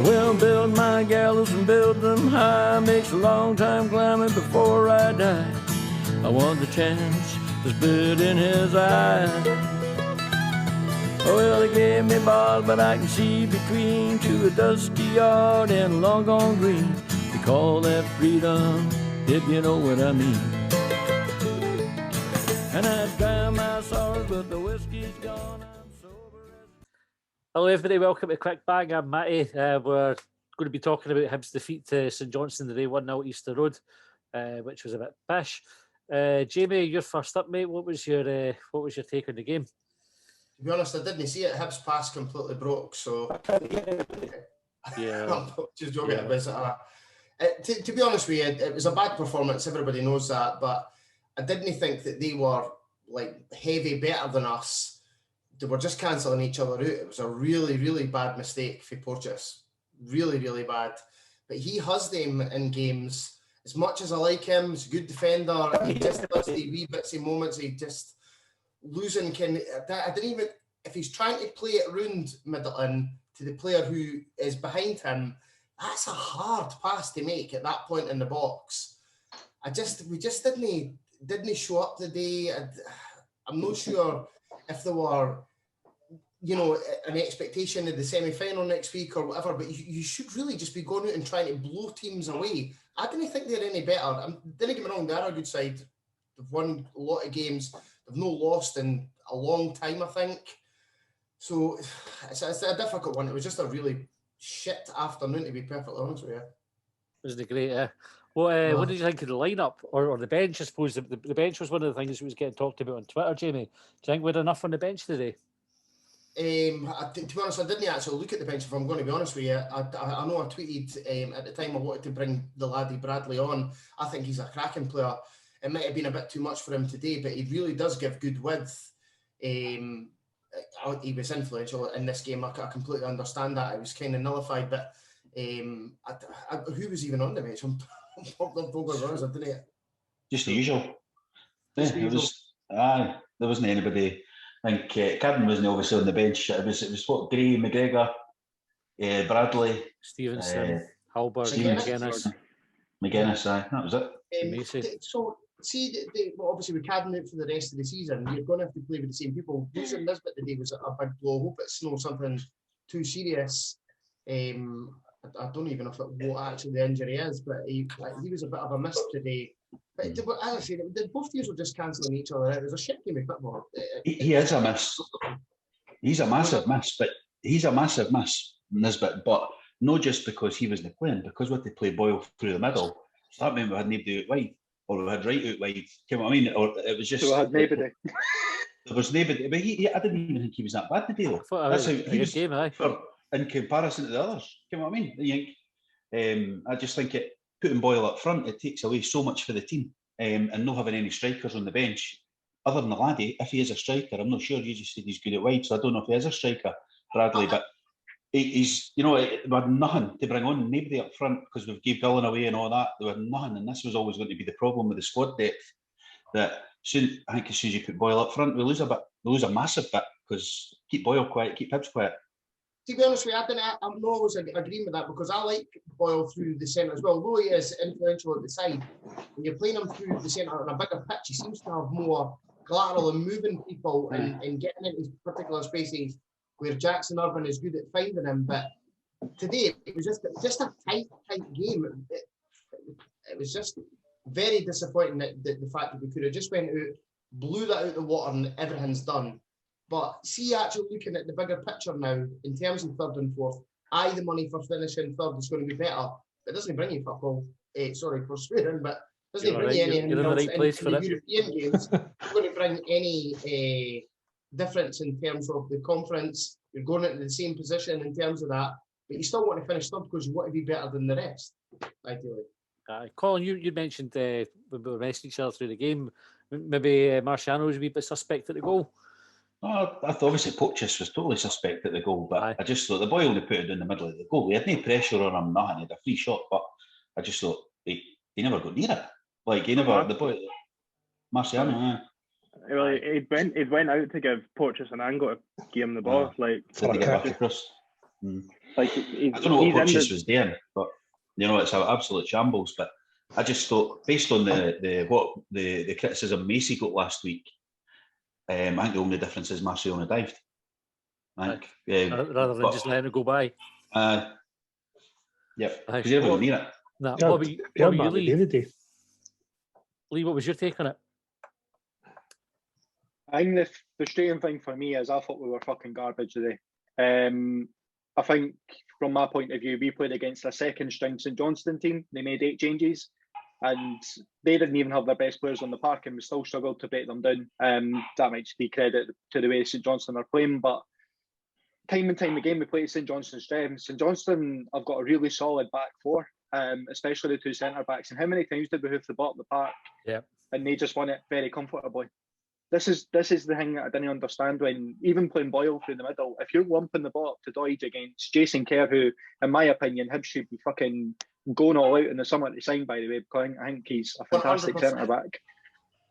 Well, build my gallows and build them high, makes a long time climbing before I die. I want the chance that's bit in his eye. Well, they gave me bars, but I can see between to a dusty yard and a long gone green. They call that freedom, if you know what I mean. And I drown my sorrows, but the whiskey's gone. I'm sober. Hello everybody, welcome to Quick Bang. I'm Matty. We're going to be talking about Hibs' defeat to St Johnstone today, 1-0 Easter Road, which was a bit pish. Jamie, you're first up, mate. What was your take on the game? To be honest, I didn't see it. Hibs' pass completely broke, so Yeah, I'm just joking about it. To be honest with you, it was a bad performance. Everybody knows that, but I didn't think that they were like heavy better than us. They were just cancelling each other out. It was a really, really bad mistake for Porteous. Really, really bad. But he has them in games. As much as I like him, he's a good defender. He just does the wee bitsy moments. He just losing. I didn't even, if he's trying to play it round Middleton to the player who is behind him, that's a hard pass to make at that point in the box. We just didn't show up today. I'm not sure if there were, an expectation of the semi-final next week or whatever, but you should really just be going out and trying to blow teams away. I didn't think they're any better. Didn't get me wrong, they are a good side. They've won a lot of games. They've not lost in a long time, I think. So it's a difficult one. It was just a really shit afternoon, to be perfectly honest with you. wasn't it great? What did you think of the lineup or the bench? I suppose the bench was one of the things that was getting talked about on Twitter, Jamie. Do you think we had enough on the bench today? To be honest, I didn't actually look at the bench, if I'm going to be honest with you. I know I tweeted at the time I wanted to bring the laddie Bradley on. I think he's a cracking player. It might have been a bit too much for him today, but he really does give good width. He was influential in this game. I completely understand that. It was kind of nullified, but who was even on the bench? Just the usual. There wasn't anybody. I think Cadden wasn't obviously on the bench. It was what, Gray, McGregor, Bradley, Stevenson, Halbert, McGuinness. That was it. So see, obviously with Cadden out for the rest of the season, you're going to have to play with the same people. Losing Nisbet today was a big blow. I hope it's not something too serious. I don't even know what actually the injury is, but he was a bit of a miss today. But as I said, both teams were just cancelling each other out. It was a shit game of football. He is a miss. He's a massive miss, Nisbet, but not just because he wasn't playing, because we had to play Boyle through the middle. So that meant we had nobody out wide, or we had right out wide. You know what I mean? Or it was just. So we had nobody. There was nobody, but I didn't even think he was that bad today, though. That's how he was game, in comparison to the others. You know what I mean? I just think putting Boyle up front, it takes away so much for the team, and not having any strikers on the bench. Other than the laddie, if he is a striker, I'm not sure. You just said he's good at wide, so I don't know if he is a striker, Bradley. But he's, we had nothing to bring on, nobody up front because we've gave Gillen away and all that. There was nothing, and this was always going to be the problem with the squad depth. That I think as soon as you put Boyle up front, we lose a massive bit because keep Boyle quiet, keep Hibs quiet. To be honest with you, I'm not always agreeing with that because I like Boyle through the centre as well. Although he is influential at the side, when you're playing him through the centre on a bigger pitch, he seems to have more collateral and moving people and getting into particular spaces where Jackson Irvine is good at finding him. But today, it was just a tight game. It was just very disappointing that the fact that we could have just went out, blew that out the water and everything's done. But see, actually looking at the bigger picture now, in terms of third and fourth, the money for finishing third is going to be better. It doesn't bring you football. Sorry for swearing, but it doesn't bring you anything else in the European games. It's going to bring any difference in terms of the conference. You're going into the same position in terms of that, but you still want to finish third because you want to be better than the rest, ideally. Colin, you mentioned we were messing each other through the game. Maybe Marciano was a wee bit suspect at the goal. I thought obviously Porteous was totally suspect at the goal, but I just thought the boy only put it in the middle of the goal. He had no pressure on him, nothing. He had a free shot, but I just thought he never got near it. Like he never, the boy, Marciano. Well, he went out to give Porteous an angle to give him the ball. To get back across. Like I don't know what Porteous was doing, but it's an absolute shambles. But I just thought, based on the criticism Macy got last week, I think the only difference is Marciano dived. Rather than just letting it go by. Yep, because you never go near it. No, what about you, Lee? Lee, what was your take on it? I think the frustrating thing for me is I thought we were fucking garbage today. I think from my point of view, we played against a second string St Johnstone team. They made 8 changes and they didn't even have their best players on the park and we still struggled to break them down. That might just be credit to the way St Johnstone are playing, but time and time again we play St Johnstone's strength. St Johnstone have got a really solid back four, especially the 2 centre backs. And how many times did we hoof the ball at the park? Yeah. And they just won it very comfortably. This is the thing that I didn't understand when even playing Boyle through the middle. If you're lumping the ball up to Doidge against Jason Kerr, who, in my opinion, Hibs should be fucking going all out in the summer to sign, by the way, because I think he's a fantastic centre back.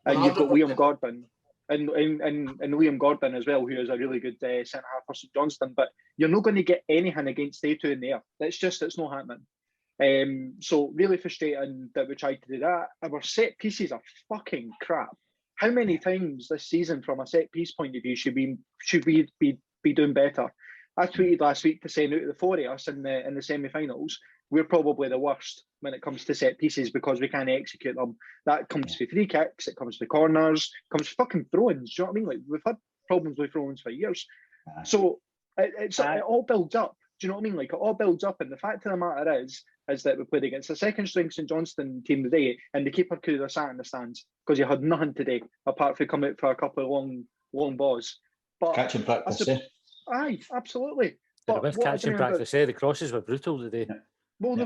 And you've got Liam Gordon and Liam Gordon as well, who is a really good centre half for St Johnstone. But you're not going to get anything against they two in there. It's not happening. So really frustrating that we tried to do that. Our set pieces are fucking crap. How many times this season, from a set piece point of view, should we be doing better? I tweeted last week to saying out of the 4 of us in the semi-finals, we're probably the worst when it comes to set pieces because we can't execute them. That comes to free kicks, it comes to corners, it comes to fucking throw-ins. Do you know what I mean? Like we've had problems with throw-ins for years. So it all builds up. Do you know what I mean? Like it all builds up, and the fact of the matter is that we played against a second string St Johnstone team today, and the keeper could have sat in the stands because you had nothing today apart from coming out for a couple of long balls. But catching practice, aye, absolutely. But with catching practice, the crosses were brutal today. Well, they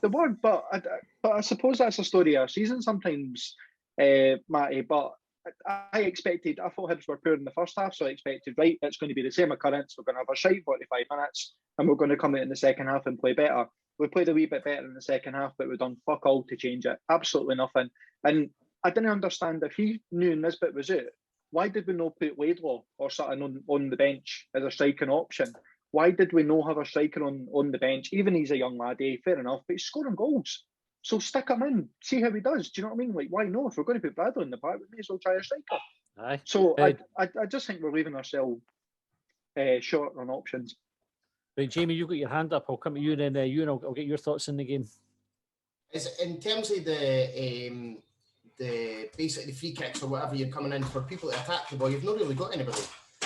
were, but I suppose that's a story of our season sometimes, Matty. But I thought Hibs were poor in the first half, so I expected, right, it's going to be the same occurrence. We're going to have a shite 45 minutes, and we're going to come out in the second half and play better. We played a wee bit better in the second half, but we've done fuck all to change it. Absolutely nothing. And I didn't understand, if he knew Nisbet was out, why did we not put Laidlaw or something on the bench as a striking option? Why did we not have a striker on the bench? Even he's a young laddie, fair enough, but he's scoring goals. So stick him in, see how he does. Do you know what I mean? Like, why not? If we're going to put Bradley in the park, we may as well try a striker. Aye. So I just think we're leaving ourselves short on options. Right, Jamie, you got your hand up. I'll come to you, and then you and I'll get your thoughts in the game. In terms of the basically free kicks or whatever you're coming in for people to attack the ball, you've not really got anybody.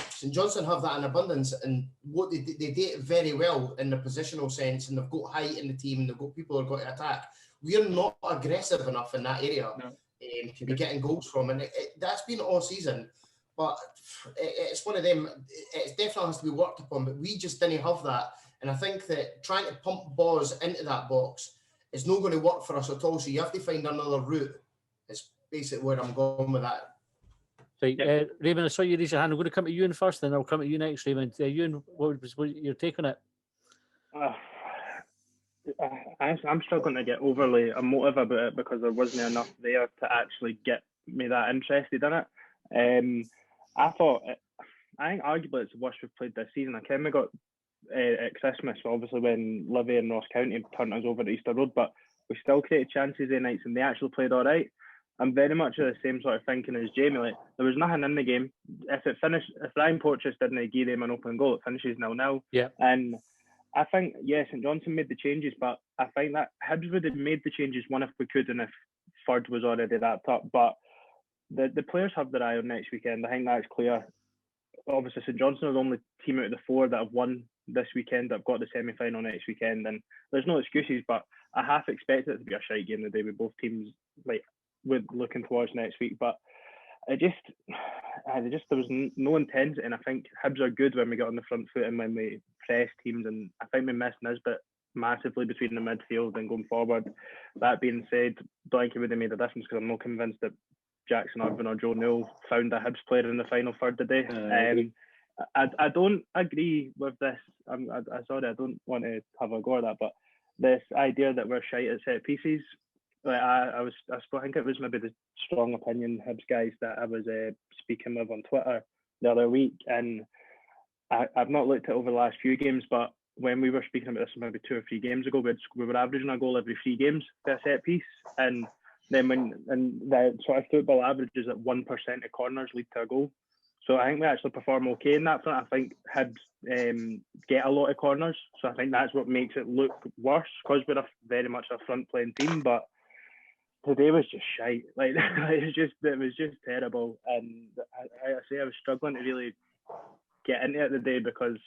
St Johnstone have that in abundance, and what they do it very well in the positional sense, and they've got height in the team, and they've got people who are going to attack. We're not aggressive enough in that area to be getting goals from, and that's been all season. But it's one of them. It definitely has to be worked upon, but we just didn't have that. And I think that trying to pump balls into that box is not going to work for us at all. So you have to find another route. It's basically where I'm going with that. Right, Raymond, I saw you raise your hand. I'm going to come to you in first, then I'll come to you next, Raymond. Ewan, what was your take on it? I'm struggling to get overly emotive about it because there wasn't enough there to actually get me that interested in it. I think arguably it's the worst we've played this season. I kind of got at Christmas, obviously, when Livy and Ross County turned us over to Easter Road, but we still created chances in nights and they actually played all right. I'm very much of the same sort of thinking as Jamie. Like, there was nothing in the game. If Ryan Porteous didn't give them an open goal, it finishes 0-0. Yeah. And I think, St Johnstone made the changes, but I think that Hibs would have made the changes one if we could and if Ferd was already wrapped up. But the players have their eye on next weekend. I think that's clear. Obviously, St Johnstone are the only team out of the 4 that have won this weekend, that have got the semi-final next weekend. And there's no excuses, but I half expected it to be a shite game today with both teams we're looking towards next week. But there was no intensity, and I think Hibs are good when we get on the front foot and when we press teams, and I think we missed Nisbet massively between the midfield and going forward. That being said, don't think it would have made a difference because I'm not convinced that Jackson Irvine or Joe Newell found a Hibs player in the final third today. I don't agree with this. I'm sorry, I don't want to have a go at that, but this idea that we're shite at set pieces, I think it was maybe the strong opinion Hibs guys that I was speaking with on Twitter the other week, and I've not looked at over the last few games, but when we were speaking about this maybe 2 or 3 games ago, we were averaging a goal every 3 games per set piece, and then the sort of football average is at 1% of corners lead to a goal. So I think we actually perform okay in that front. I think Hibs get a lot of corners, so I think that's what makes it look worse, because we're very much a front playing team. But today was just shite. Like it was just terrible, and I was struggling to really get into it today because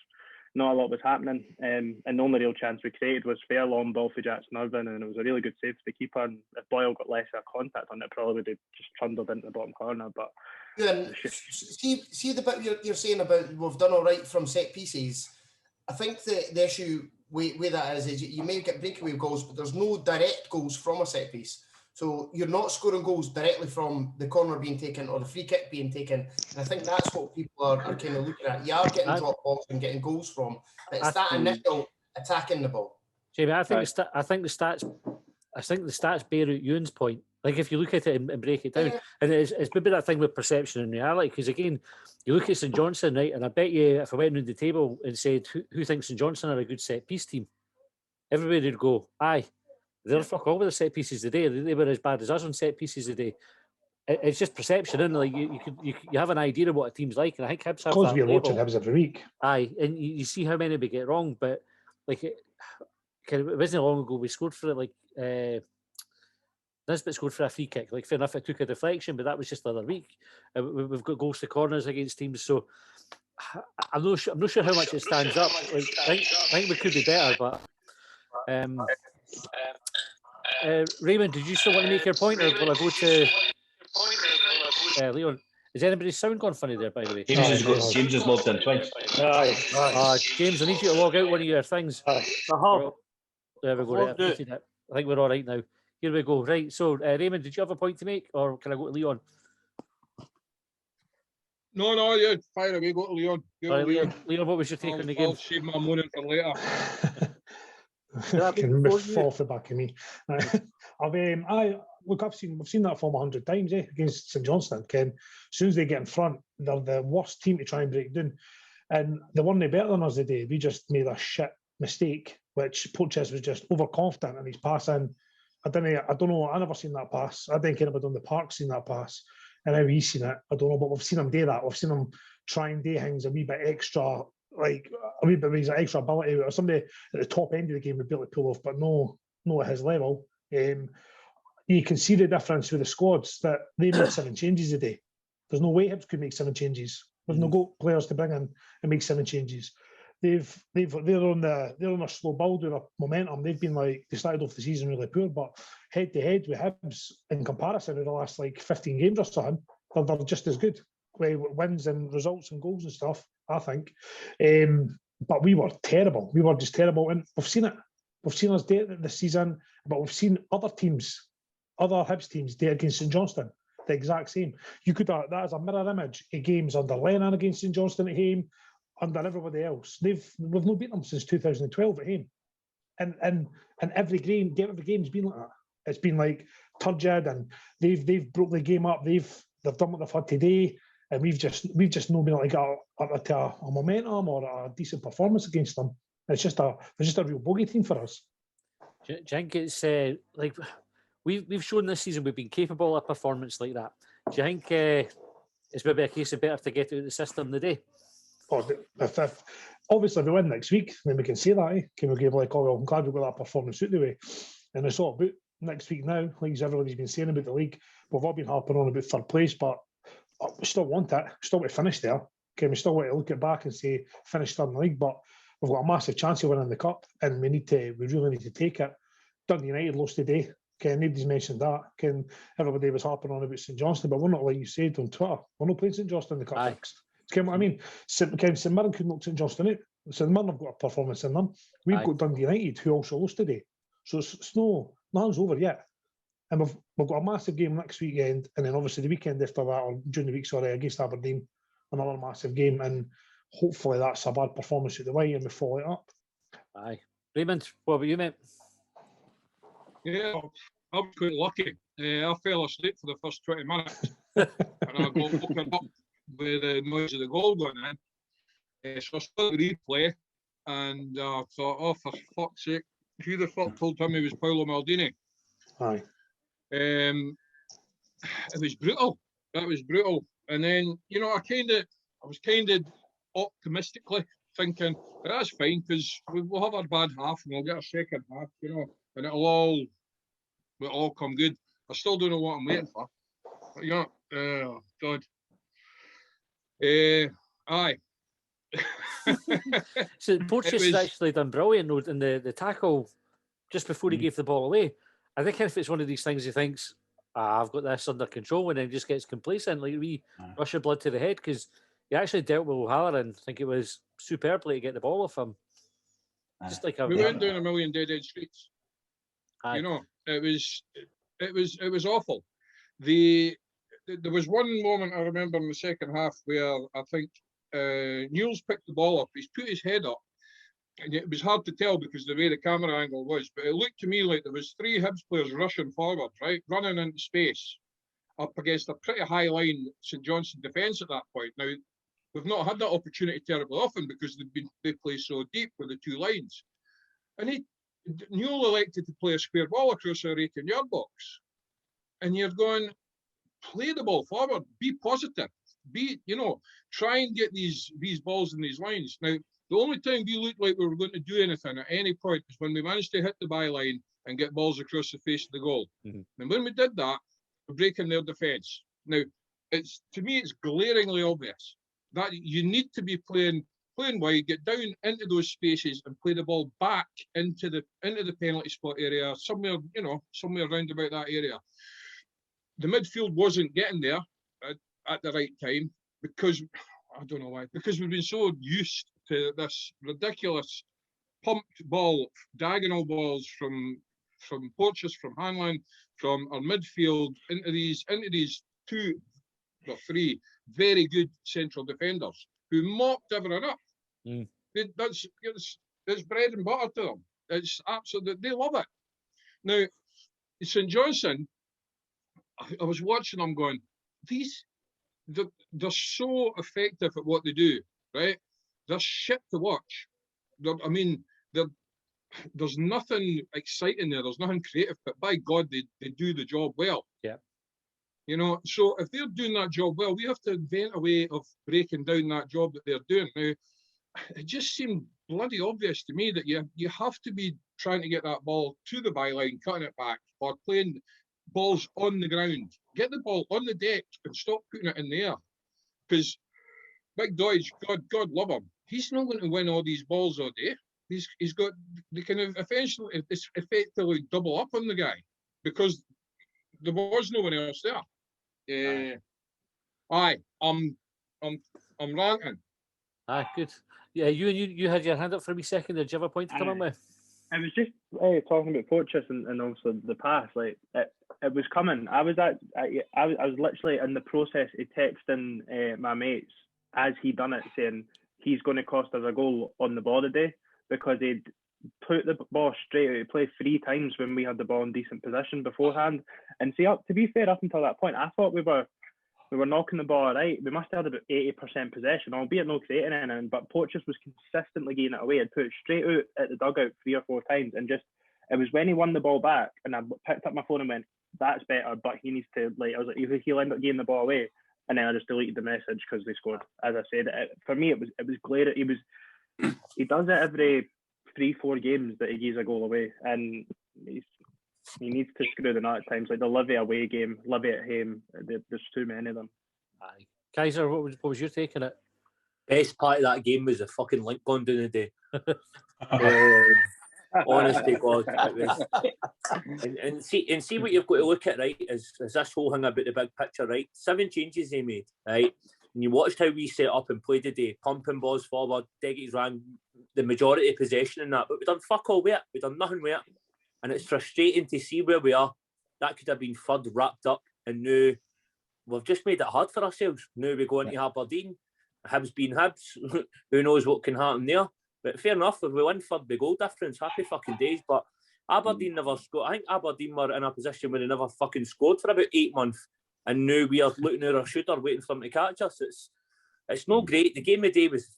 not a lot was happening. And the only real chance we created was fair long ball for Jackson Irvine, and it was a really good save for the keeper. And if Boyle got less of a contact on it, probably would have just trundled into the bottom corner. But see the bit you're saying about we've done all right from set pieces. I think the issue with that is you may get breakaway goals, but there's no direct goals from a set piece. So you're not scoring goals directly from the corner being taken or the free kick being taken. And I think that's what people are kind of looking at. You are getting drop balls and getting goals from, but it's that initial attacking the ball. Jamie, I think the stats bear out Ewan's point. Like if you look at it and break it down, and it's maybe that thing with perception and reality. Because again, you look at St Johnstone, right? And I bet you, if I went around the table and said who thinks St Johnstone are a good set piece team, everybody would go, aye. They're fuck all with the set pieces today. They were as bad as us on set pieces today. It's just perception, and like you have an idea of what a team's like, and I think Hibs have because we're watching Hibs every week. Aye, and you see how many we get wrong, but like it wasn't long ago we scored for it. Like Nisbet scored for a free kick. Like fair enough, it took a deflection, but that was just the other week. We've got goals to corners against teams, so I'm not sure how much it stands up. Like I think we could be better, but. Raymond, did you still want to make your point, or will I go to Leon? Is anybody's sound gone funny there, by the way? James has logged in twice. James, I need you to log out one of your things. There we go. Right, I think we're all right now. Here we go. Right. So, Raymond, did you have a point to make, or can I go to Leon? No, yeah, fire away. Go to Leon. Leon, what was your take on the game? I'll save my moaning for later. I can remember fall off the back of me. We've seen that film 100 times against St Johnstone. Ken, as soon as they get in front, they're the worst team to try and break down. And they weren't better than us today. We just made a shit mistake, which Poches was just overconfident in his passing. I don't know. I never seen that pass. I didn't care about on the park seen that pass, and how he's seen it. I don't know, but we've seen him do that. We've seen him try and do things a wee bit extra. Like a wee bit of extra ability, or somebody at the top end of the game would be able to pull off, but no at his level. You can see the difference with the squads that they made 7 changes a day. There's no way Hibs could make 7 changes. There's no go players to bring in and make 7 changes. They're on a slow build with a momentum. They've been like they started off the season really poor, but head to head with Hibs in comparison to the last 15 games or something, they're just as good. Wins and results and goals and stuff, I think. But we were terrible. We were just terrible. And we've seen it. We've seen us do it this season, but we've seen other teams, other Hibs teams do it against St Johnstone. The exact same. You could that is a mirror image of games under Lennon against St Johnstone at home, under everybody else. We've not beaten them since 2012 at home. And every game's been like that. It's been like turgid, and they've broke the game up. They've done what they've had today. And we've just not been able to get up to a momentum or a decent performance against them. It's just a real bogey team for us. Do you think it's like we've shown this season we've been capable of performance like that? Do you think it's maybe a case of better to get out of the system today? If obviously if we win next week, then we can say that. Can we give I'm glad we got that performance out the way. And it's all about next week now. Like everybody's been saying about the league, we've all been harping on about third place, but we still want it. We still want to finish there. Okay, we still want to look it back and say finish third in the league, but we've got a massive chance of winning the cup, and we really need to take it. Dundee United lost today. Okay, nobody's mentioned that. Okay, everybody was harping on about St Johnstone, but we're not, like you said on Twitter, we're not playing St Johnstone in the cup next. Okay, what I mean? St Mirren couldn't knock St Johnstone out. St Mirren have got a performance in them. We've got Dundee United, who also lost today. So it's nothing's over yet. And we've got a massive game next weekend, and then obviously the weekend after that, or during the week, against Aberdeen, another massive game, and hopefully that's a bad performance at the way and we follow it up. Aye. Raymond, what about you, mate? Yeah, I was quite lucky. I fell asleep for the first 20 minutes, and I got woken up with the noise of the goal going in. So I saw the replay and thought, oh, for fuck's sake, who the fuck told him he was Paolo Maldini? Aye. It was brutal. That was brutal. And then, you know, I was kind of optimistically thinking, that's fine, because we'll have our bad half and we'll get a second half, you know, and it'll all come good. I still don't know what I'm waiting for. But, you know, oh, God. Aye. So Porteous has actually done brilliant in the tackle just before he gave the ball away. I think if it's one of these things he thinks, I've got this under control, and then just gets complacent, like we rush of blood to the head, because he actually dealt with O'Halloran. I think it was superbly to get the ball off him. Just like we went down a million dead end streets. Aye. You know, it was awful. There was one moment I remember in the second half where I think Newell's picked the ball up. He's put his head up, and it was hard to tell because the way the camera angle was, but it looked to me like there was 3 Hibs players rushing forward, right, running into space up against a pretty high line St Johnstone defence at that point. Now, we've not had that opportunity terribly often because they play so deep with the 2 lines. And Newell elected to play a square ball across our 18-yard box. And you're going, play the ball forward, be positive, try and get these balls in these lines. Now, the only time we looked like we were going to do anything at any point was when we managed to hit the byline and get balls across the face of the goal. And when we did that, we're breaking their defence. Now, to me, it's glaringly obvious that you need to be playing wide, get down into those spaces and play the ball back into the penalty spot area, somewhere around about that area. The midfield wasn't getting there at the right time because, I don't know why, because we've been so used to this ridiculous pumped ball, diagonal balls from Porteous, from Hanlon, from our midfield into these 2 or 3 very good central defenders who mopped everyone up. It's bread and butter to them. It's absolute. They love it. Now, St Johnstone, I was watching them going, they're so effective at what they do, right? They're shit to watch. There's nothing exciting there. There's nothing creative, but by God, they do the job well. Yeah. You know, so if they're doing that job well, we have to invent a way of breaking down that job that they're doing. Now, it just seemed bloody obvious to me that you have to be trying to get that ball to the byline, cutting it back, or playing balls on the ground. Get the ball on the deck and stop putting it in the air. Because Big Dodge, God love him, he's not going to win all these balls all day. He's got, they can effectively double up on the guy because there was no one else there. I'm ranting. Good. Yeah, you had your hand up for a wee second. Did you have a point to come in with? I was just talking about Porteous and also the pass. Like it was coming. I was literally in the process of texting my mates as he done it, saying he's going to cost us a goal on the ball today because he'd put the ball straight out. He played 3 times when we had the ball in decent position beforehand. And see, to be fair, up until that point, I thought we were knocking the ball right. We must have had about 80% possession, albeit no creating anything, but Porteous was consistently getting it away and put it straight out at the dugout 3 or 4 times. And just, it was when he won the ball back and I picked up my phone and went, that's better, but he needs to, I was like, he'll end up getting the ball away. And then I just deleted the message because they scored. As I said, for me, it was glaring. He does it every 3-4 games that he gives a goal away. And he needs to screw the nut at times, like the Livy away game, Livy at home. There's too many of them. Aye. Kaiser, what was your take on it? Best part of that game was the fucking link going down the day. Honest to God, it was. And see what you've got to look at, right? Is this whole thing about the big picture, right? 7 changes they made, right? And you watched how we set up and played today, pumping balls forward, Deggies ran the majority of possession and that, but we done fuck all with it. We done nothing with it. And it's frustrating to see where we are. That could have been third wrapped up, and now we've just made it hard for ourselves. Now we go into Aberdeen, Hibs being Hibs, who knows what can happen there. But fair enough, if we win third by goal difference, happy fucking days. But Aberdeen never scored. I think Aberdeen were in a position where they never fucking scored for about 8 months, and now we are looking at our shooter waiting for them to catch us. it's not great. The game of the day was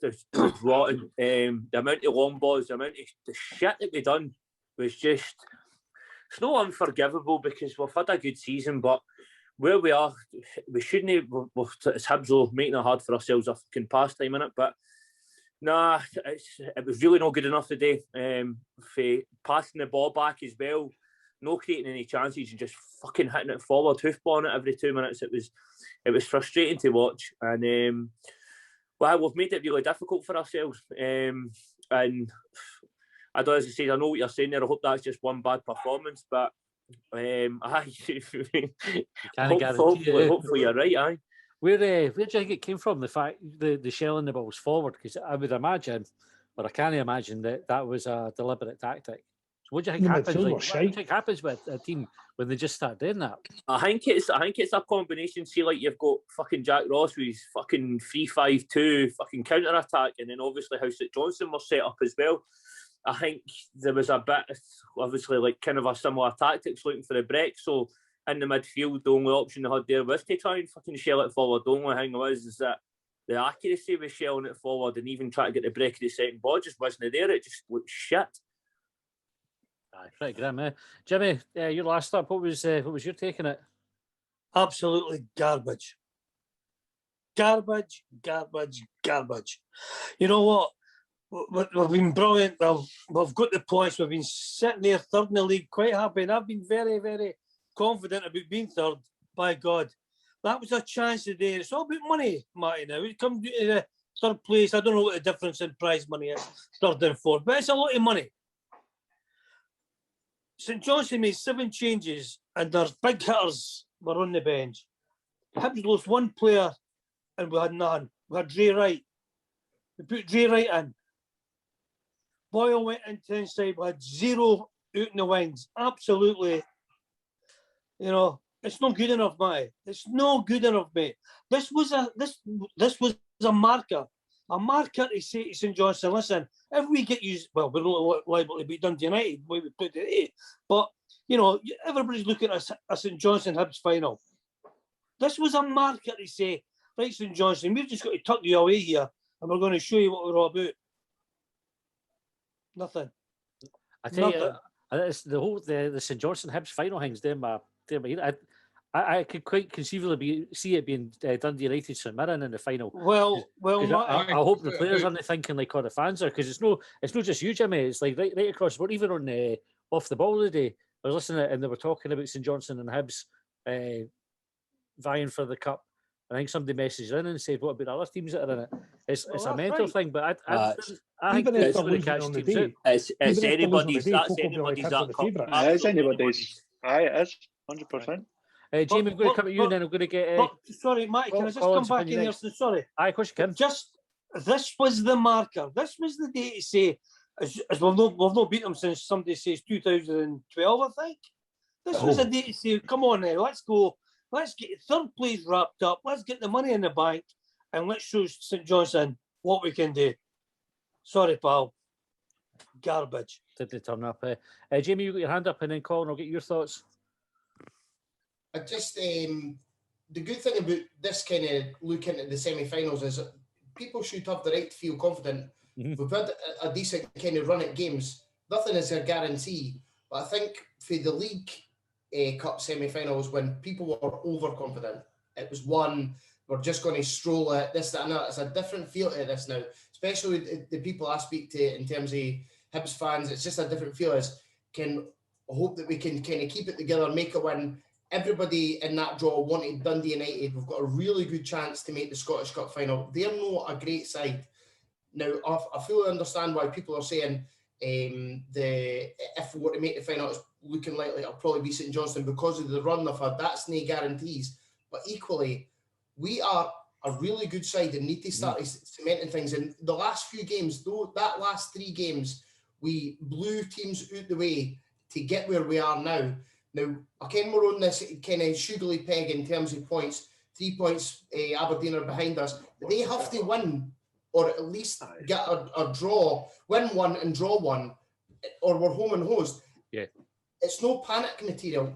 rotten. The amount of long balls, the amount of the shit that we done was just, it's not unforgivable because we've had a good season, but where we are, we shouldn't have, it's Hibs making it hard for ourselves a fucking pastime in it, but nah, it was really not good enough today. For passing the ball back as well, no creating any chances and just fucking hitting it forward, hoofballing it every 2 minutes. It was frustrating to watch, and well, we've made it really difficult for ourselves. And I don't, as I say, I know what you're saying there. I hope that's just one bad performance, but hopefully you're right. Aye. Where do you think it came from? The fact the shelling the balls forward, because I would imagine, or I can't imagine that was a deliberate tactic. So what do you think happens? What do you think happens with a team when they just start doing that? I think it's a combination. See, like you've got fucking Jack Ross with his fucking 3-5-2 fucking counter attack, and then obviously how St Johnstone was set up as well. I think there was a bit, obviously, like kind of a similar tactics looking for a break. So in the midfield, the only option they had there was to try and fucking shell it forward. The only thing was is that the accuracy was shelling it forward, and even trying to get the break of the second ball just wasn't there. It just looked shit. Aye, pretty grim, eh? Jimmy, your last up. What was your take on it? Absolutely garbage. Garbage. You know what? We've been brilliant. We've got the points. We've been sitting there third in the league, quite happy. And I've been very, very confident about being third. By God, that was a chance today. It's all about money, Matty. Now it comes to the third place. I don't know what the difference in prize money is, third and fourth, but it's a lot of money. St Johnstone made 7 changes, and their big hitters were on the bench. Hibs lost 1 player, and we had none. We had Dre Wright. We put Dre Wright in. Boyle went into inside. We had 0 out in the wings. Absolutely, it's not good enough, mate. It's not good enough, mate. This was a marker. A marker to say to St Johnstone, listen, if we get used, well, we're not liable to be Dundee United, we would put it 8. But, everybody's looking at a St Johnstone Hibs final. This was a marker to say, right, St Johnstone, we've just got to tuck you away here, and we're going to show you what we're all about. Nothing. I tell you, it's the St Johnstone Hibs final things there, I could quite conceivably see it being Dundee United St Mirren in the final. Well, I hope the players aren't thinking like all the fans are, because it's not just you, Jimmy. It's like right across the board. Even on off the ball today, I was listening and they were talking about St Johnstone and Hibs vying for the cup. I think somebody messaged in and said, "What about other teams that are in it?" It's a mental thing, but I think it's going to catch teams out. It's anybody's. That's anybody's. It's anybody's. Aye, it is 100%. Jamie, I'm going to come at you, and then I'm going to get. Sorry, Mike, can I just come back in here? Sorry. Aye, of course you can. This was the marker. This was the day to say, as we've not beat them since somebody says 2012, I think. This was a day to say, come on now, let's go. Let's get third place wrapped up. Let's get the money in the bank, and let's show St Johnstone what we can do. Sorry, pal. Garbage. Did they turn up? Jamie, you got your hand up, and then Colin, I'll get your thoughts. I just the good thing about this kind of look into the semi-finals is that people should have the right to feel confident. Mm-hmm. We've had a decent kind of run at games. Nothing is a guarantee, but I think for the League Cup semi-finals, when people were overconfident, it was one, we're just going to stroll it, this, that, and that. It's a different feel to this now, especially the people I speak to in terms of Hibs fans. It's just a different feel. Can hope that we can kind of keep it together, make a win. Everybody in that draw wanted Dundee United. We've got a really good chance to make the Scottish Cup final. They're not a great side. Now, I fully understand why people are saying if we were to make the final, it's looking likely it'll probably be St Johnstone because of the run they've had. That's no guarantees. But equally, we are a really good side and need to start cementing things. In the last few games, though, that last 3 games, we blew teams out the way to get where we are now. Now, again, we're on this kind of sugary peg in terms of points. 3 points, Aberdeen are behind us. But they have to win, or at least get a draw, win 1 and draw 1, or we're home and host. Yeah. It's no panic material.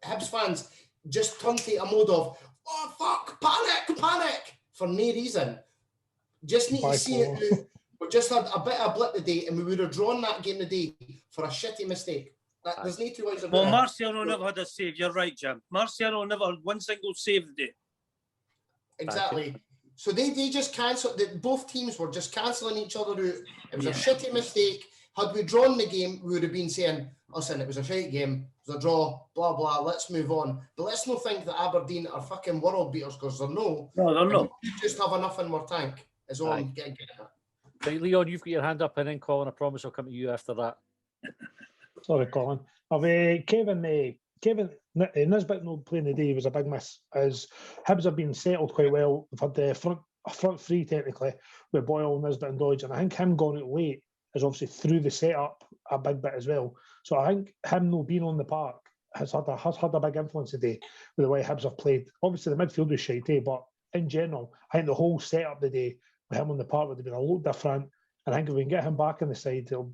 Hibs fans just turn to a mode of, oh, fuck, panic, for no reason. Just need to see it out. We just had a bit of a blip today, and we would have drawn that game today for a shitty mistake. There's no two ways about it. Well, Marciano never had a save. You're right, Jim. Marciano never had one single save today. Exactly. So they just cancelled. Both teams were just cancelling each other out. It was a shitty mistake. Had we drawn the game, we would have been saying, listen, it was a shite game. It was a draw, blah, blah, let's move on. But let's not think that Aberdeen are fucking world beaters, because they're no. No, they're not. We just have enough in our tank, is all I'm getting at. Right, Leon, you've got your hand up, and then Colin, I promise I'll come to you after that. Sorry, Colin. Kevin Nisbet not playing the day was a big miss, as Hibs have been settled quite well. They've had the front three, technically, with Boyle, Nisbet and Dodge, and I think him going out late is obviously through the setup a big bit as well. So I think him not being on the park has had a big influence today with the way Hibs have played. Obviously, the midfield was shitey, but in general, I think the whole setup today with him on the park would have been a lot different. And I think if we can get him back in the side, it'll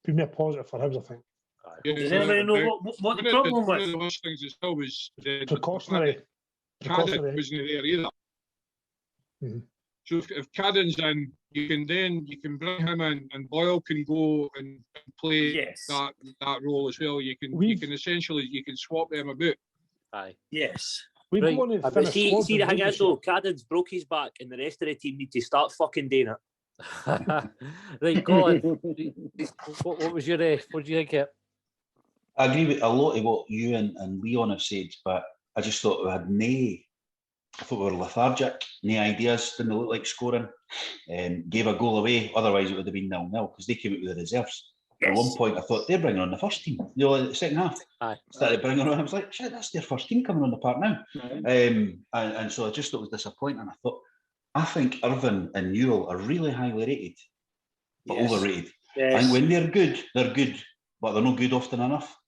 be more positive for Hibs, I think. Does anybody know what the problem was? One of the worst things as well was precautionary. Cadden wasn't there either. Mm-hmm. So if Cadden's in, you can bring him in, and Boyle can go and play that role as well. You can essentially swap them about. Aye. Yes. Right. But see the thing is though, Cadden's broke his back, and the rest of the team need to start fucking doing it. Right, Colin, what was your what do you think? I agree with a lot of what you and Leon have said, but I just thought we had I thought we were lethargic, no ideas, didn't look like scoring, gave a goal away, otherwise it would have been 0-0 because they came out with the reserves. Yes. At one point I thought they're bringing on the first team, the second half. Started bringing on, I was like, shit, that's their first team coming on the park now. And so I just thought it was disappointing, and I think Irvine and Newell are really highly rated, but overrated. Yes. And when they're good, but they're not good often enough.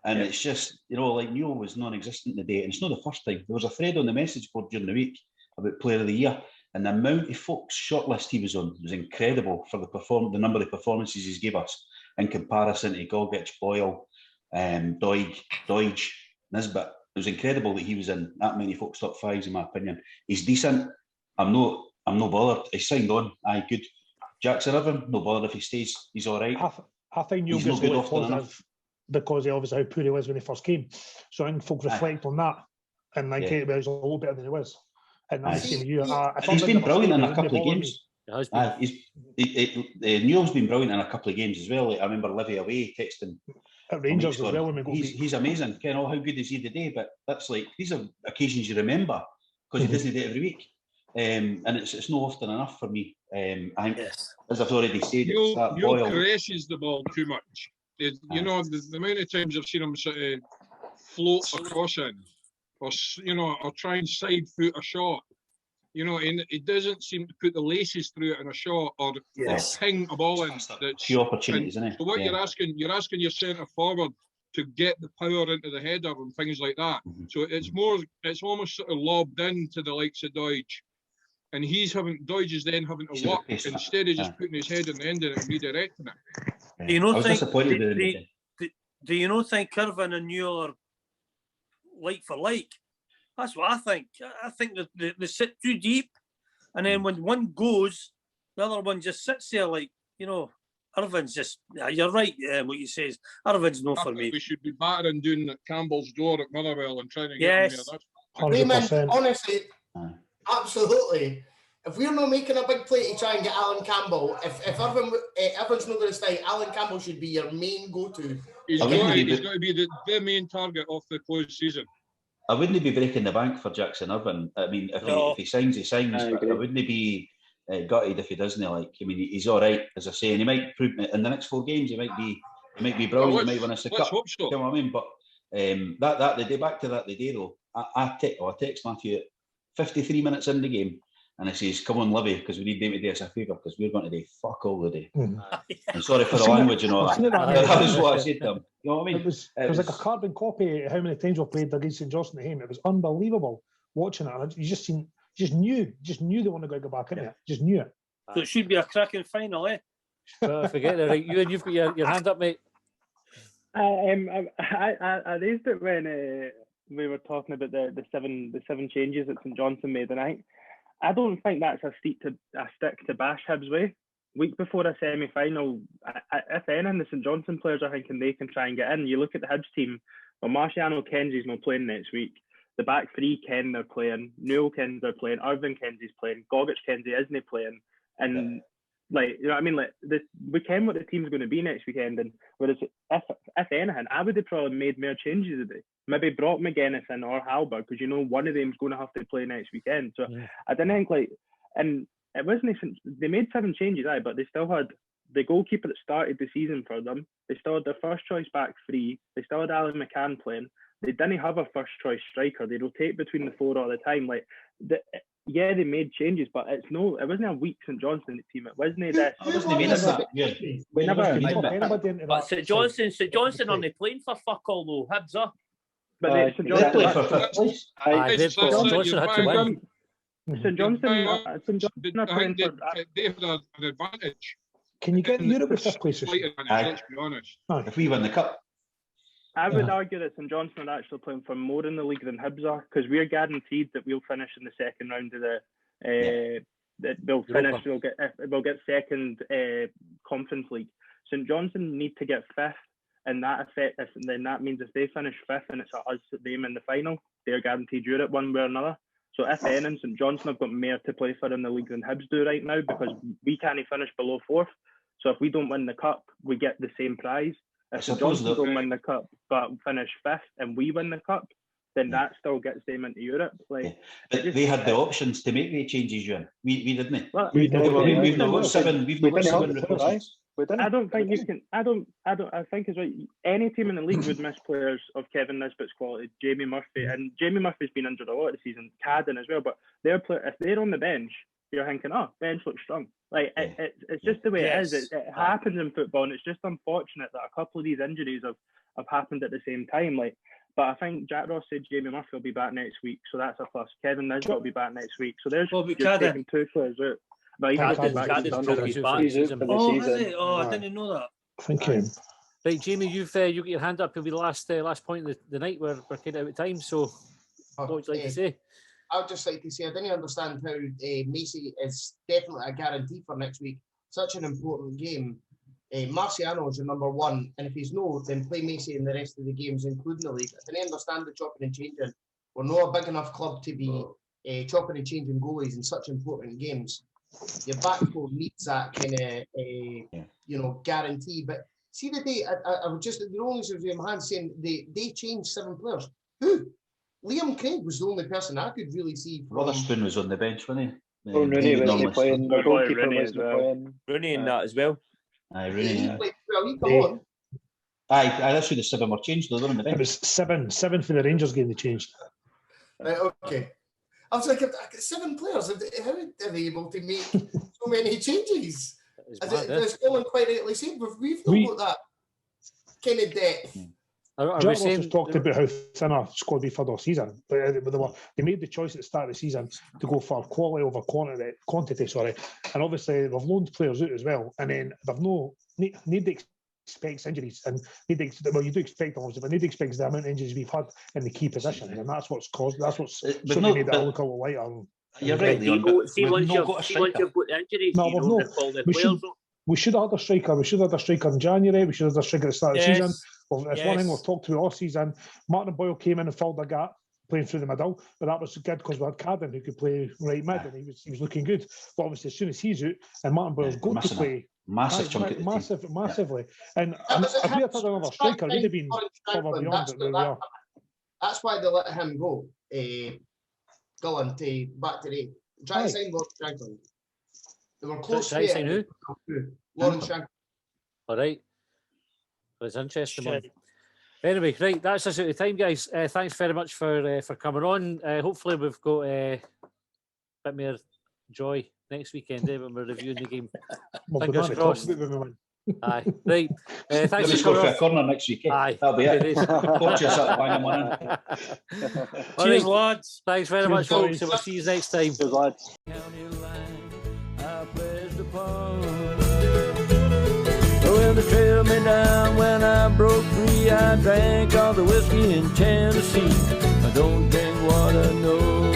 And it's just, like Newell was non-existent today, and it's not the first time. There was a thread on the message board during the week about Player of the Year, and the amount of folks' shortlist he was on was incredible for the number of performances he's gave us in comparison to Gogic, Boyle, Doidge, Nisbet. It was incredible that he was in that many folks' top fives, in my opinion. He's decent. I'm not bothered. He's signed on. Aye, good. Jackson Irvine, no bother if he stays. He's all right. I think Newell gets good often enough, because he obviously how poor he was when he first came. So I think folks reflect on that, and like he was a lot better than he was. And that's the same year. He's been brilliant in a couple of games. Newell's been brilliant in a couple of games as well. I remember Livy away texting at Rangers as well when we go. He's amazing. Ken, how good is he today? But that's like, these are occasions you remember because he doesn't do it every week. And it's not often enough for me. I think, as I've already said, Newell caresses the ball too much. The amount of times I've seen him sort of float across in, or try and side foot a shot. And it doesn't seem to put the laces through it in a shot, or ping a ball in. That's few opportunities, isn't it? So what you're asking your centre forward to get the power into the header and things like that. Mm-hmm. So it's almost sort of lobbed into the likes of Doidge. And Doidge is then having to work instead of just putting his head on the end of it and redirecting it. Do you not think Irvine and Newell are like for like? That's what I think. I think that they sit too deep, and then when one goes, the other one just sits there like, Irvine's just, you're right, what you say is, Irvine's no for me. We should be battering down at Campbell's door at Motherwell and trying to get him there. Raymond, honestly, absolutely. If we're not making a big play to try and get Alan Campbell, if Irvine's not going to stay, Alan Campbell should be your main go-to. He's got to be the main target of the closed season. I wouldn't be breaking the bank for Jackson Irvine. I mean, if he signs, he signs. But I wouldn't be gutted if he doesn't. He's all right, as I say, and he might prove in the next 4 games. He might be brilliant. He might win us the cup. Hope so. You know what I mean? But the day back to that the day though, I text Matthew at 53 minutes in the game, and I says, "Come on, Livy, because we need them to do us a favour because we're going to do fuck all the day." I'm sorry for the language and all that. That was what I said to him. You know what I mean? It was like a carbon copy of how many times we played against St Johnstone at home. It was unbelievable watching it. You just knew they wanted to go back in it. Just knew it. So it should be a cracking final, eh? Forget it, right? You've got your hand up, mate. I raised it when we were talking about the seven changes that St Johnstone made, and I don't think that's a stick to bash Hibs way. Week before a semi-final, if anything, the St Johnstone players are thinking they can try and get in. You look at the Hibs team. Well, Marciano Kenzie's not playing next week. The back three ken they're playing. Newell Kens they're playing. Irvin Kenzie's playing. Gogic Kenzie isn't playing. And like, you know what I mean? Like, we ken what the team's going to be next weekend. And whereas if anything, I would have probably made more changes today. Maybe brought McGuinness in or Halbert, because you know one of them's going to have to play next weekend. So I didn't think like, and it wasn't. They made 7 changes, but they still had the goalkeeper that started the season for them. They still had their first choice back 3. They still had Alan McCann playing. They didn't have a first choice striker. They rotate between the 4 all the time. Like, they made changes, but it wasn't a weak St Johnstone team. It wasn't this. But St Johnstone only playing for fuck all though. Hibs up. But St Johnstone had to win. St Johnstone are playing for. They had an advantage. Can you get Europe with 5th place? Let's be honest. If we win the cup. I would argue that St Johnstone are actually playing for more in the league than Hibs are, because we're guaranteed that we'll finish in the second round of the. That we'll finish. We'll get second Conference League. St Johnstone need to get 5th, and then that means if they finish 5th and it's us them in the final, they're guaranteed Europe one way or another. So if anything, St Johnstone have got more to play for in the league than Hibs do right now, because we can't finish below 4th. So if we don't win the cup, we get the same prize. If St Johnstone don't win the cup but finish 5th and we win the cup, then that still gets them into Europe. Like, but they had the options to make the changes, Ewan. We didn't. Well, we've not got 7. We've not got 7 replacements. I don't think you can. I think it's right. Any team in the league would miss players of Kevin Nisbet's quality, Jamie Murphy, and Jamie Murphy's been injured a lot of the season. Cadden as well, but if they're on the bench, you're thinking, oh, bench looks strong. Like it's just the way it is. It happens in football, and it's just unfortunate that a couple of these injuries have happened at the same time. Like, but I think Jack Ross said Jamie Murphy will be back next week, so that's a plus. Kevin Nisbet will be back next week, so there's taking 2 players out. No, he's back. Oh, is it? Oh, I didn't know that. Thank you. Right, Jamie, you got your hand up. It'll be the last point of the night. We're kind of out of time. So, what would you like to say? I would just like to say I didn't understand how Macy is definitely a guarantee for next week. Such an important game. Marciano is your number 1, and if he's no, then play Macy in the rest of the games, including the league. I didn't understand the chopping and changing. We're not a big enough club to be chopping and changing goalies in such important games. Your back four needs that kind of, guarantee. But see the day, I would just, the only of my hand saying they changed 7 players. Who? Liam Craig was the only person I could really see. Witherspoon was on the bench, wasn't he? Rooney wasn't playing. The goalkeeper wasn't playing. Rooney in that as well. Aye, Rooney. He played well. He come on. Aye, that's who the 7 were changed, though, wasn't it? It was 7 for the Rangers game they changed. Right, okay. I was like, 7 players. How are they able to make so many changes? As Colin quite rightly said, we've not got that kind of depth. Jack Ross was talked about how thin our squad be for the season, but they made the choice at the start of the season to go for quality over quantity. And obviously they've loaned players out as well, and then they've need to expect injuries, and you do expect them, obviously, but need to expect the amount of injuries we've had in the key positions, and that's what's made it look a lot lighter. You're right, Leon, once you've got the injuries, we should have had a striker. We should have had a striker in January. We should have had a striker at the start of the season. Well, that's one thing we've talked about all season. Martin Boyle came in and filled the gap, playing through the middle, but that was good because we had Cadden who could play right mid, and he was looking good. But obviously, as soon as he's out, and Martin Boyle's got to play massively. And if we had had another striker, we'd have been further beyond it where we are. That's why they let him go. Gullen to back to the try to sign Lawrence Shankland. They were close to who? Lawrence Shankland. All right. It's interesting. Anyway, right, that's us out of time, guys. Thanks very much for coming on. Hopefully we've got a bit more joy next weekend when we're reviewing the game. Fingers crossed. Aye, right. Thanks for coming for a corner next week. Aye, that'll be it. Watch us up, bang them on. Cheers, lads. Thanks very much, folks. We'll see you next time. Cheers, lads. Well, they trailed me down when I broke free. I drank all the whiskey in Tennessee. I don't drink water, no.